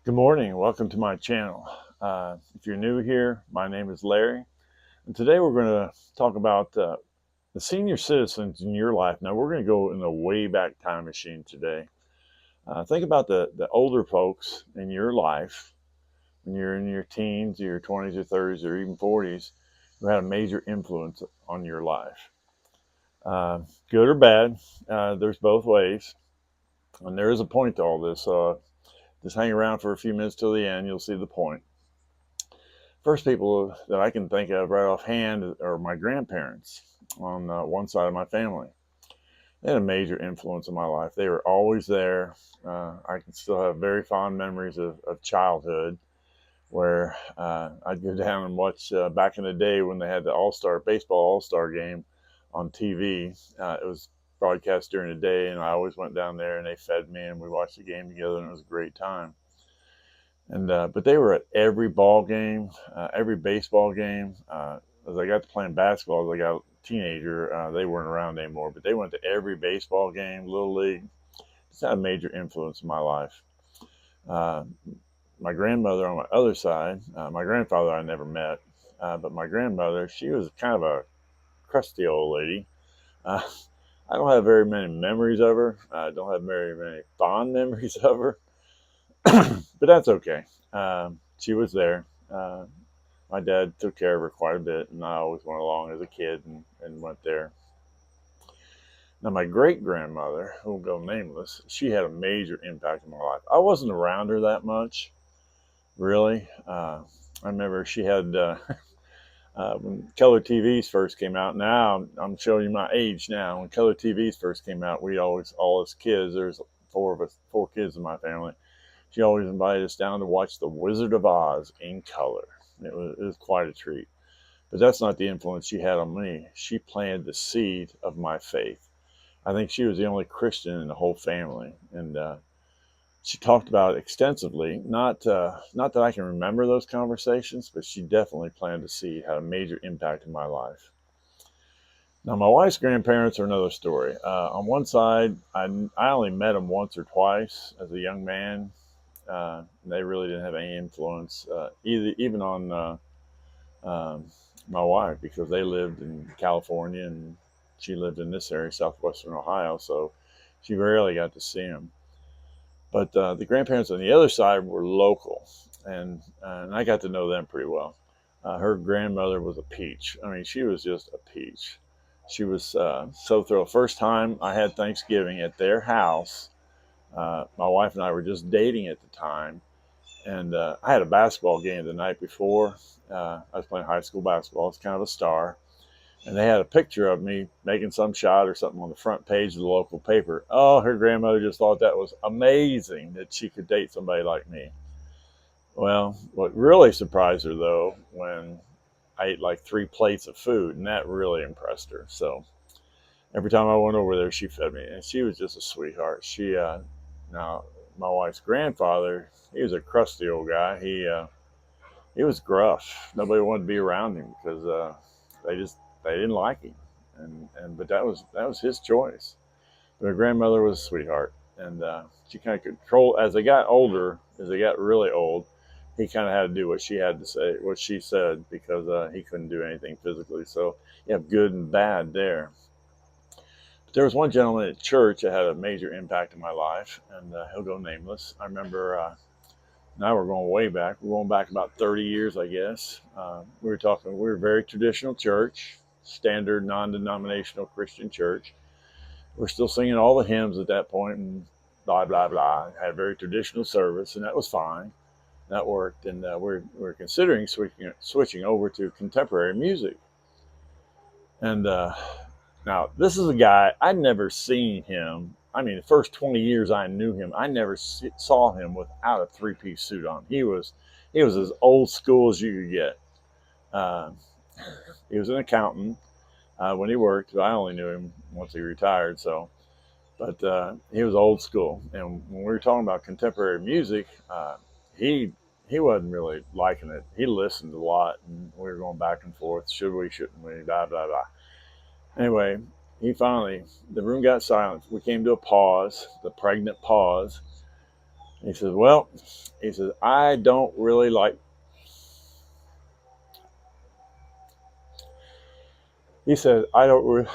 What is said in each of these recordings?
Good morning. Welcome to my channel. If you're new here, my name is Larry, and today we're going to talk about the senior citizens in your life. Now, we're going to go in the way back time machine today. Think about the older folks in your life when you're in your teens, your 20s, or 30s, or even 40s, who had a major influence on your life. Good or bad, there's both ways, and there is a point to all this. So just hang around for a few minutes till the end, you'll see the point. First people that I can think of right offhand are my grandparents on one side of my family. They had a major influence in my life. They were always there. I can still have very fond memories of childhood where I'd go down and watch back in the day when they had the baseball All-Star game on TV. It was broadcast during the day, and I always went down there and they fed me and we watched the game together, and it was a great time. And but they were at every ball game, every baseball game. As I got to playing basketball, as I got a teenager, they weren't around anymore. But they went to every baseball game, little league. It's had a major influence in my life. Uh, my grandmother on my other side, my grandfather I never met, but my grandmother, she was kind of a crusty old lady. Uh, I don't have very many memories of her. I don't have very many fond memories of her, but that's okay. She was there. My dad took care of her quite a bit, and I always went along as a kid and went there. Now, my great grandmother, who will go nameless, she had a major impact on my life. I wasn't around her that much, really. I remember she had, when color TVs first came out, now I'm showing you my age now. When color TVs first came out, we always, all as kids, there's four of us, four kids in my family. She always invited us down to watch The Wizard of Oz in color. It was quite a treat. But that's not the influence she had on me. She planted the seed of my faith. I think she was the only Christian in the whole family, and she talked about it extensively. Not that I can remember those conversations, but she definitely planted the seed, had a major impact in my life. Now, my wife's grandparents are another story. On one side, I only met them once or twice as a young man. They really didn't have any influence, even on my wife, because they lived in California and she lived in this area, southwestern Ohio, so she rarely got to see them. But the grandparents on the other side were local, and I got to know them pretty well. Her grandmother was a peach. I mean, she was just a peach. She was so thrilled. First time I had Thanksgiving at their house, my wife and I were just dating at the time, and I had a basketball game the night before. I was playing high school basketball. It's kind of a star. And they had a picture of me making some shot or something on the front page of the local paper. Oh, her grandmother just thought that was amazing that she could date somebody like me. Well, what really surprised her, though, when I ate like 3 plates of food, and that really impressed her. So every time I went over there, she fed me, and she was just a sweetheart. Now, my wife's grandfather, he was a crusty old guy. He was gruff. Nobody wanted to be around him because they just they didn't like him, and but that was his choice. But her grandmother was a sweetheart, and she kind of controlled as they got older. As they got really old, he kind of had to do what she had to say, what she said, because he couldn't do anything physically. So you have good and bad there. But there was one gentleman at church that had a major impact in my life, and he'll go nameless. I remember. Now we're going way back. We're going back about 30 years, I guess. We were a very traditional church, standard non-denominational Christian church. We're still singing all the hymns at that point and blah, blah, blah. Had a very traditional service, and that was fine. That worked. And we're considering switching over to contemporary music. And now, this is a guy, I'd never seen him. I mean, the first 20 years I knew him, I never saw him without a three-piece suit on. He was as old school as you could get. Uh, he was an accountant when he worked. I only knew him once he retired, so. But he was old school. And when we were talking about contemporary music, he he wasn't really liking it. He listened a lot, and we were going back and forth. Should we? Shouldn't we? Blah blah blah. Anyway, the room got silent. We came to a pause, the pregnant pause, He says, well, he says, I don't really like, he said, I don't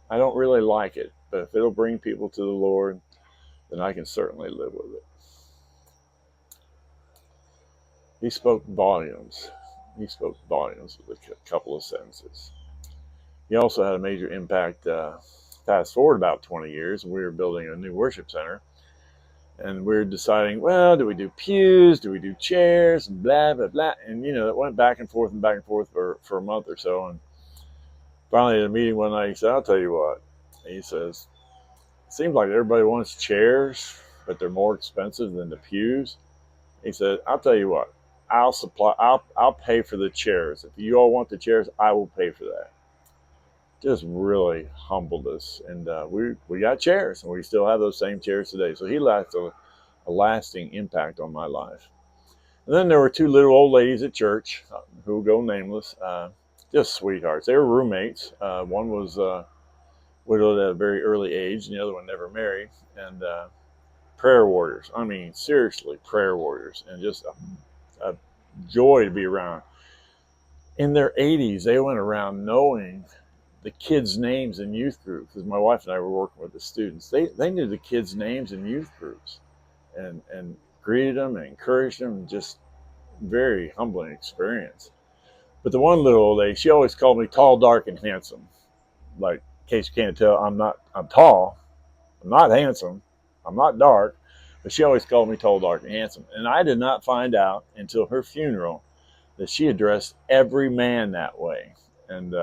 really like it, but if it'll bring people to the Lord, then I can certainly live with it. He spoke volumes. He spoke volumes with a couple of sentences. He also had a major impact. Fast forward about 20 years, we were building a new worship center, and we were deciding, well, do we do pews? Do we do chairs? And blah, blah, blah. And, it went back and forth and back and forth for a month or so. And finally, at a meeting one night, he said, I'll tell you what. He says, it seems like everybody wants chairs, but they're more expensive than the pews. He said, I'll tell you what. I'll pay for the chairs. If you all want the chairs, I will pay for that. Just really humbled us, and we got chairs, and we still have those same chairs today. So he left a lasting impact on my life. And then there were two little old ladies at church who will go nameless, just sweethearts. They were roommates. One was widowed at a very early age, and the other one never married. And prayer warriors. I mean, seriously, prayer warriors, and just a joy to be around. In their 80s, they went around knowing the kids' names in youth groups, because my wife and I were working with the students. They knew the kids' names in youth groups, and greeted them and encouraged them. Just very humbling experience. But the one little old lady, she always called me tall, dark, and handsome. Like, in case you can't tell, I'm tall, I'm not handsome, I'm not dark, but she always called me tall, dark, and handsome. And I did not find out until her funeral that she addressed every man that way. And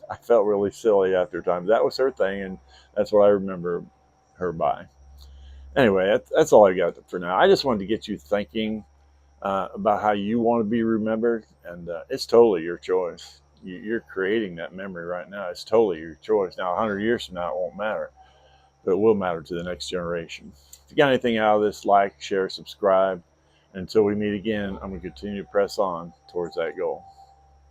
I felt really silly after time. That was her thing, and that's what I remember her by. Anyway, that's all I got for now. I just wanted to get you thinking about how you want to be remembered, and it's totally your choice. You're creating that memory right now. It's totally your choice. Now, 100 years from now, it won't matter, but it will matter to the next generation. If you got anything out of this, like, share, subscribe. Until we meet again, I'm going to continue to press on towards that goal.